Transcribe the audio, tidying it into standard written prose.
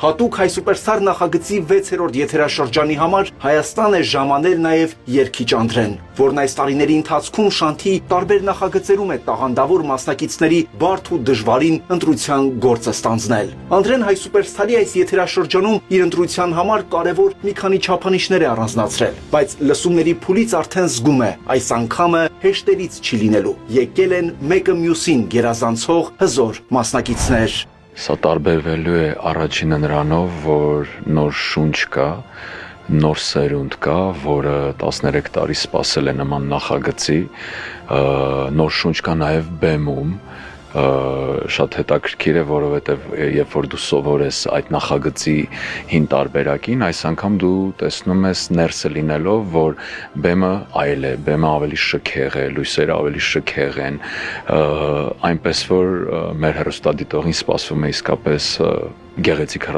Հատուկ հայ սուպերստար նախագծի 6-րդ եթերաշրջանի համար Հայաստան է ժամանել նաև երգիչ Անդրեն, որն այս տարիների ընթացքում Շանթի տարբեր նախագծերում է տաղանդավոր մասնակիցների բարդ ու դժվարին ընտրության գործը ստանձնել։ Անդրեն հայ սուպերստարի այս եթերաշրջանում իր ընտրության համար կարևոր մի քանի չափանիշներ է առանձնացրել, բայց լսումների փուլից արդեն զգում է, այս անգամը հեշտերից չի լինելու։ Եկել են մեկը մյուսին գերազանցող հզոր մասնակիցներ։ Սա տարբերվելու է առաջինը նրանով, որ նոր շունչ կա, նոր սերունդ կա, որը 13 տարի սպասել է նման նախագծի, նոր շունչ կա նաև բեմում, շատ հետաքրքիր է, որովհետև երբ որ դու սովոր ես այդ նախագծի հին տարբերակին, այս անգամ դու տեսնում ես ներսը լինելով, որ բեմը այլ է, բեմը ավելի շքեղ է, լույսերը ավելի շքեղ են, այնպես որ մեր հեռուստադիտողին սպասվում է իսկապես գեղեցիկ